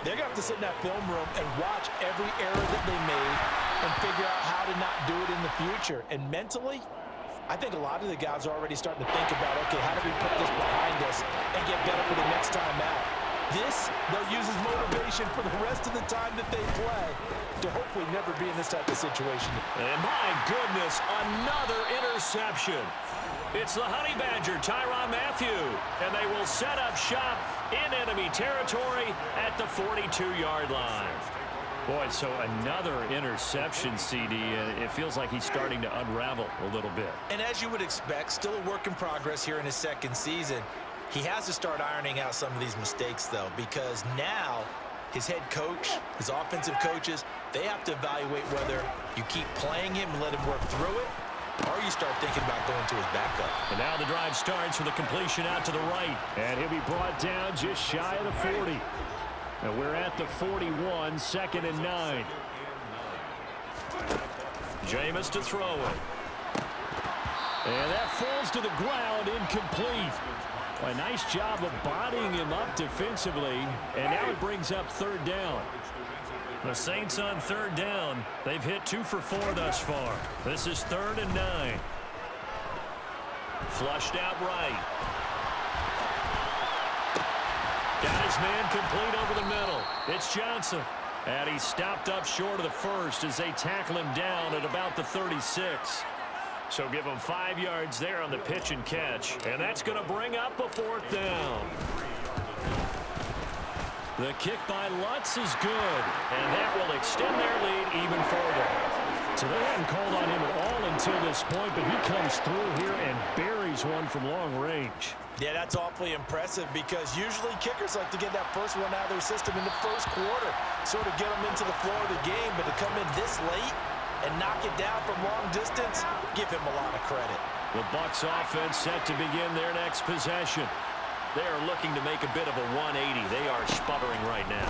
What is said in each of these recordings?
They're going to have to sit in that film room and watch every error that they made and figure out how to not do it in the future. And mentally, I think a lot of the guys are already starting to think about, okay, how do we put this behind us and get better for the next time out? This, they'll use as motivation for the rest of the time that they play to hopefully never be in this type of situation. And my goodness, another interception. It's the Honey Badger, Tyrann Mathieu, and they will set up shop in enemy territory at the 42-yard line. Boy, so another interception, CD. It feels like he's starting to unravel a little bit. And as you would expect, still a work in progress here in his second season. He has to start ironing out some of these mistakes, though, because now his head coach, his offensive coaches, they have to evaluate whether you keep playing him and let him work through it, or you start thinking about going to his backup. And now the drive starts with a completion out to the right. And he'll be brought down just shy of the 40. And we're at the 41, 2nd and 9. Jameis to throw it. And that falls to the ground, incomplete. A nice job of bodying him up defensively. And now it brings up 3rd down. The Saints on 3rd down. They've hit 2 for 4 thus far. This is 3rd and 9. Flushed out right. Got his man complete over the middle. It's Johnson. And he's stopped up short of the first as they tackle him down at about the 36. So give him 5 yards there on the pitch and catch. And that's going to bring up a 4th down. The kick by Lutz is good, and that will extend their lead even further. So they hadn't called on him at all until this point, but he comes through here and buries one from long range. Yeah, that's awfully impressive because usually kickers like to get that first one out of their system in the first quarter, sort of get them into the flow of the game, but to come in this late and knock it down from long distance, give him a lot of credit. The Bucs offense set to begin their next possession. They are looking to make a bit of a 180. They are sputtering right now.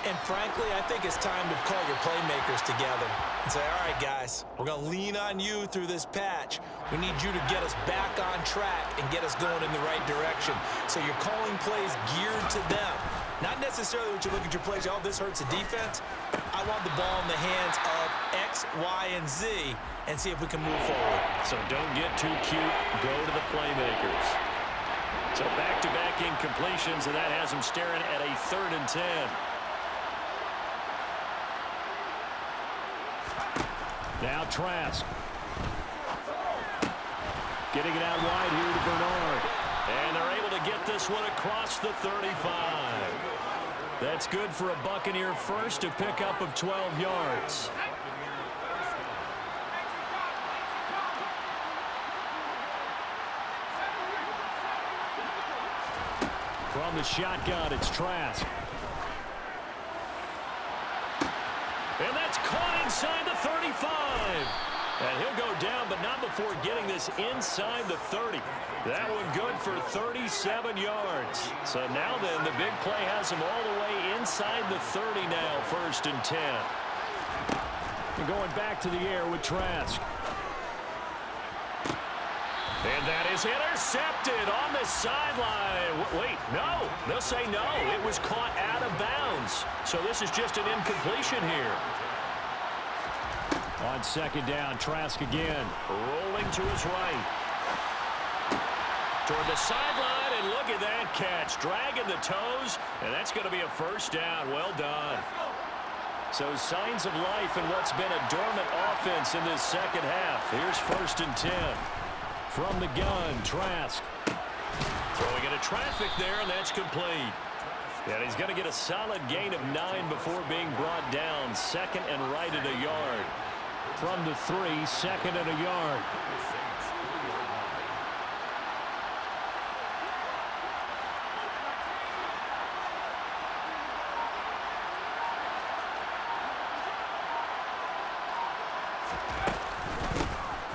And frankly, I think it's time to call your playmakers together and say, all right, guys, we're going to lean on you through this patch. We need you to get us back on track and get us going in the right direction. So you're calling plays geared to them. Not necessarily when you look at your plays, oh, this hurts the defense. I want the ball in the hands of X, Y, and Z and see if we can move forward. So don't get too cute. Go to the playmakers. So back-to-back incompletions, and that has him staring at a 3rd and 10. Now Trask. Getting it out wide here to Bernard. And they're able to get this one across the 35. That's good for a Buccaneer first, a pickup of 12 yards. From the shotgun, it's Trask. And that's caught inside the 35. And he'll go down, but not before getting this inside the 30. That one good for 37 yards. So now then, the big play has him all the way inside the 30 now, 1st and 10. And going back to the air with Trask. And that is intercepted on the sideline. Wait, no. They'll say no. It was caught out of bounds. So this is just an incompletion here. On 2nd down, Trask again. Rolling to his right. Toward the sideline, and look at that catch. Dragging the toes, and that's going to be a 1st down. Well done. So signs of life in what's been a dormant offense in this second half. Here's 1st and 10. From the gun, Trask. Throwing into traffic there, and that's complete. And he's going to get a solid gain of 9 before being brought down. 2nd and right at a yard. From the 3, 2nd and a yard.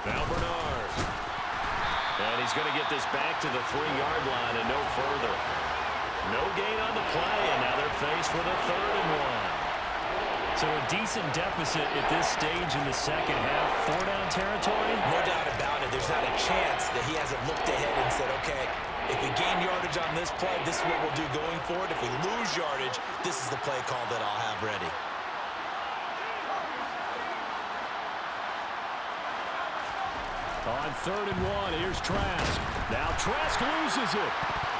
Now Bernard. And he's going to get this back to the 3-yard line and no further. No gain on the play, and now they're faced with a 3rd and 1. So a decent deficit at this stage in the second half. 4-down territory? No doubt about it. There's not a chance that he hasn't looked ahead and said, okay, If we gain yardage on this play, this is what we'll do going forward. If we lose yardage, this is the play call that I'll have ready. On 3rd and 1, here's Trask. Now Trask loses it.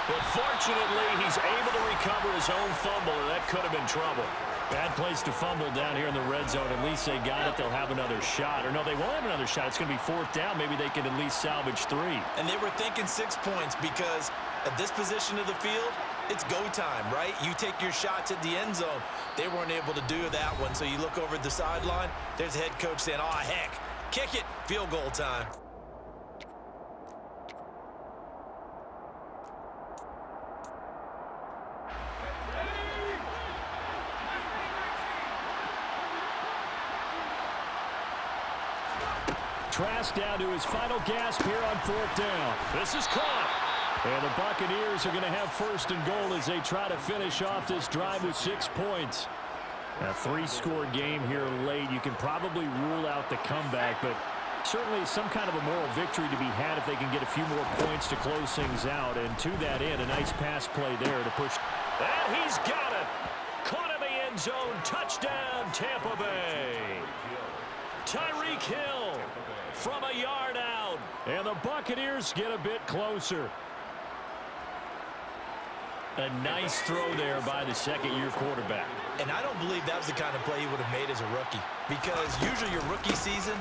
But fortunately, he's able to recover his own fumble, or that could have been trouble. Bad place to fumble down here in the red zone. At least they got it. They'll have another shot. Or no, they won't have another shot. It's going to be 4th down. Maybe they can at least salvage 3. And they were thinking 6 points because at this position of the field, it's go time, right? You take your shots at the end zone. They weren't able to do that one. So you look over at the sideline. There's the head coach saying, oh, heck, kick it. Field goal time. Trask down to his final gasp here on 4th down. This is caught. And the Buccaneers are going to have 1st and goal as they try to finish off this drive with 6 points. A 3-score game here late. You can probably rule out the comeback, but certainly some kind of a moral victory to be had if they can get a few more points to close things out. And to that end, a nice pass play there to push. And he's got it. Caught in the end zone. Touchdown, Tampa Bay. Tyreek Hill from a yard out. And the Buccaneers get a bit closer. A nice throw there by the second-year quarterback. And I don't believe that was the kind of play he would have made as a rookie, because usually your rookie season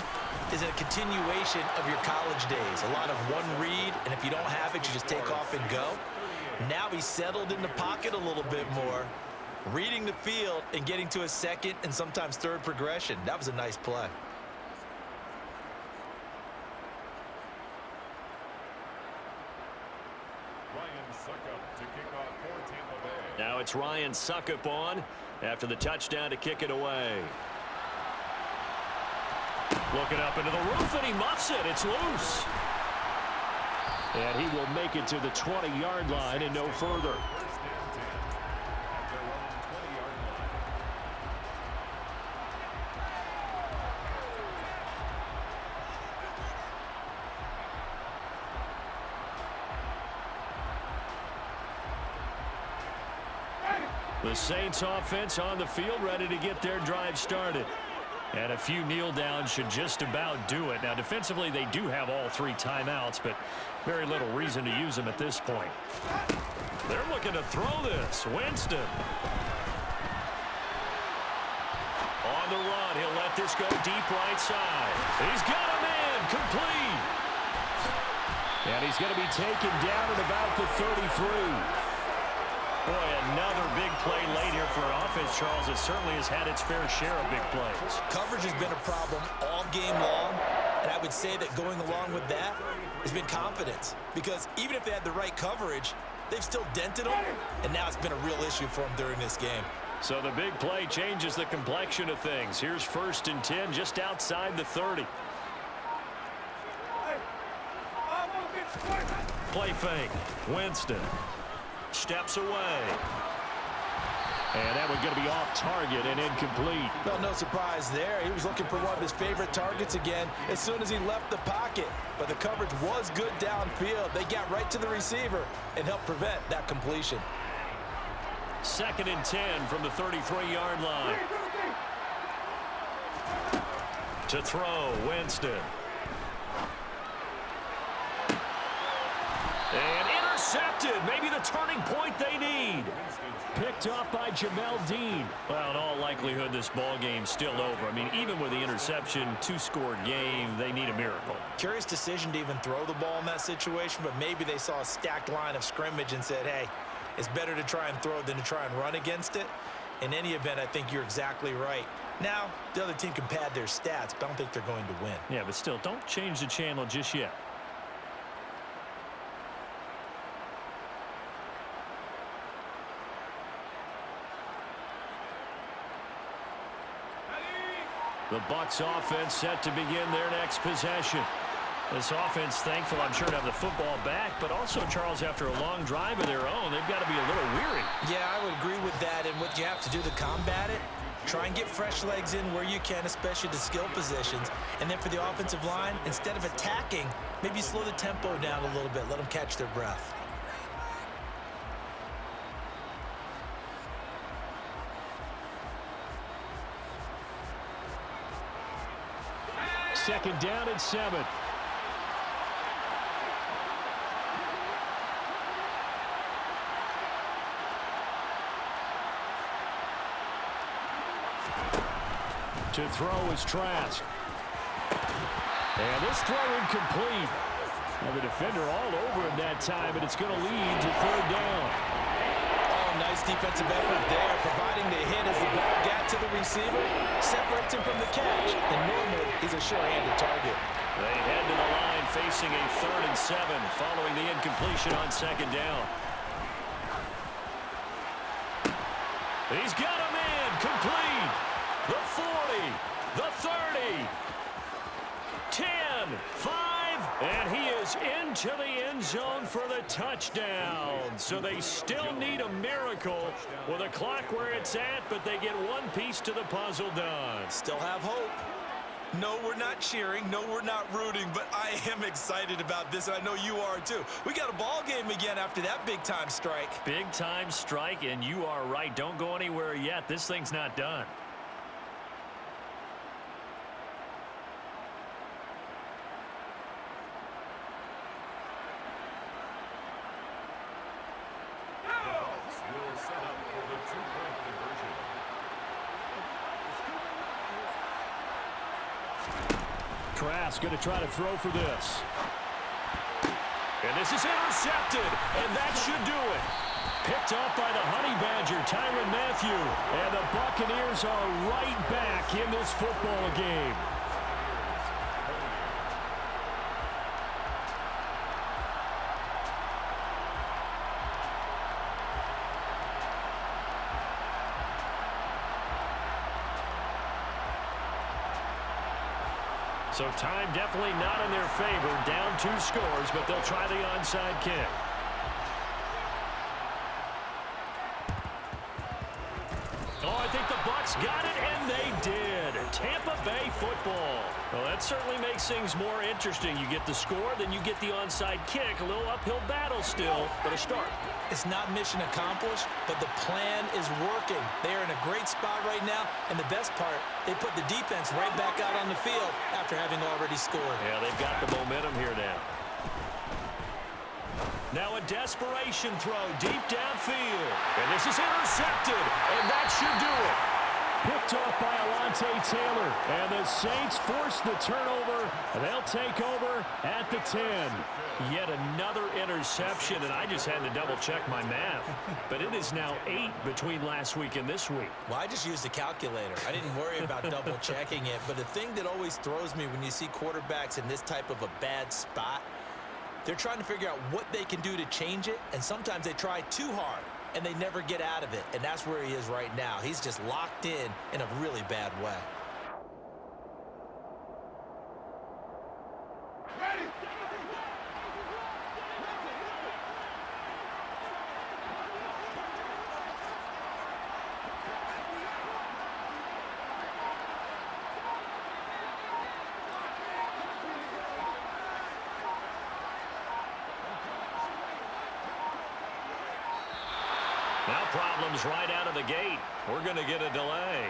is a continuation of your college days. A lot of one read, and if you don't have it, you just take off and go. Now he's settled in the pocket a little bit more, reading the field and getting to a second and sometimes third progression. That was a nice play. Now it's Ryan Suckup on after the touchdown to kick it away. Looking up into the roof, and he muffs it. It's loose. And he will make it to the 20-yard line and no further. The Saints offense on the field, ready to get their drive started. And a few kneel downs should just about do it. Now, defensively, they do have all 3 timeouts, but very little reason to use them at this point. They're looking to throw this. Winston. On the run, he'll let this go deep right side. He's got him in, complete. And he's going to be taken down at about the 33. Boy, another big play late here for an offense, Charles. It certainly has had its fair share of big plays. Coverage has been a problem all game long, and I would say that going along with that has been confidence. Because even if they had the right coverage, they've still dented them, and now it's been a real issue for them during this game. So the big play changes the complexion of things. Here's 1st and 10 just outside the 30. Play fake. Winston steps away. And that one's going to be off target and incomplete. Well, no surprise there. He was looking for one of his favorite targets again as soon as he left the pocket. But the coverage was good downfield. They got right to the receiver and helped prevent that completion. 2nd and 10 from the 33-yard line. To throw, Winston. And intercepted. Maybe the turning point they need. Picked off by Jamel Dean. Well, in all likelihood, this ball game's still over. I mean, even with the interception, 2-score game, they need a miracle. Curious decision to even throw the ball in that situation, but maybe they saw a stacked line of scrimmage and said, hey, it's better to try and throw than to try and run against it. In any event, I think you're exactly right. Now, the other team can pad their stats, but I don't think they're going to win. Yeah, but still, don't change the channel just yet. The Bucs offense set to begin their next possession. This offense thankful, I'm sure, to have the football back, but also, Charles, after a long drive of their own, they've got to be a little weary. Yeah, I would agree with that, and what you have to do to combat it, try and get fresh legs in where you can, especially the skill positions. And then for the offensive line, instead of attacking, maybe slow the tempo down a little bit, let them catch their breath. second down and 7. To throw is Trask. And this throw incomplete. And the defender all over him that time, and it's going to lead to third down. Oh, nice defensive effort there, providing the hit as the ball got to the receiver, separates him from the catch, and normally he's a sure-handed target. They head to the line facing a 3rd and 7 following the incompletion on second down. He's got him in, complete. The 40, the 30, 10, 5, and he is into the end zone for the touchdown. So they still need a miracle with a clock where it's at, but they get one piece to the puzzle done. Still have hope. No, we're not cheering. No, we're not rooting, but I am excited about this, and I know you are too. We got a ball game again after that big-time strike. Big-time strike, and you are right. Don't go anywhere yet. This thing's not done. Trask going to try to throw for this. And this is intercepted, and that should do it. Picked off by the Honey Badger, Tyrann Mathieu. And the Buccaneers are right back in this football game. So time definitely not in their favor. Down 2 scores, but they'll try the onside kick. Oh, I think the Bucs got it, and they did. Tampa Bay football. Well, that certainly makes things more interesting. You get the score, then you get the onside kick. A little uphill battle still, but a start. It's not mission accomplished, but the plan is working. They are in a great spot right now, and the best part, they put the defense right back out on the field after having already scored. Yeah, they've got the momentum here now. Now a desperation throw deep downfield. And this is intercepted, and that should do it. Picked off by Alontae Taylor. And the Saints force the turnover. And they'll take over at the 10. Yet another interception, and I just had to double-check my math. But it is now 8 between last week and this week. Well, I just used a calculator. I didn't worry about double-checking it. But the thing that always throws me when you see quarterbacks in this type of a bad spot, they're trying to figure out what they can do to change it, and sometimes they try too hard, and they never get out of it, and that's where he is right now. He's just locked in a really bad way. Now problems right out of the gate. We're going to get a delay.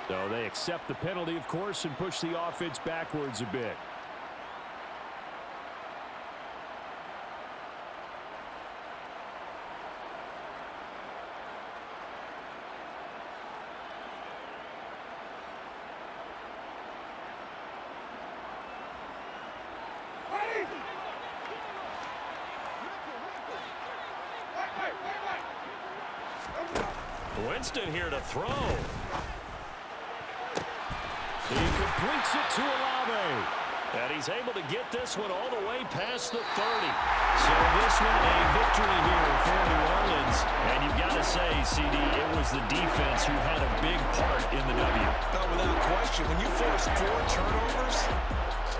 So they accept the penalty, of course, and push the offense backwards a bit. Winston here to throw. He completes it to Olave. And he's able to get this one all the way past the 30. So this one a victory here for New Orleans. And you've got to say, CD, it was the defense who had a big part in the W. Oh, without question. When you force 4 turnovers,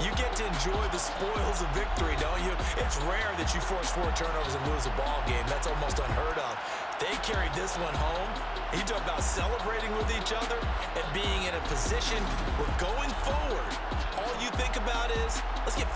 you get to enjoy the spoils of victory, don't you? It's rare that you force 4 turnovers and lose a ball game. That's almost unheard of. They carried this one home. You talk about celebrating with each other and being in a position where going forward, all you think about is, let's get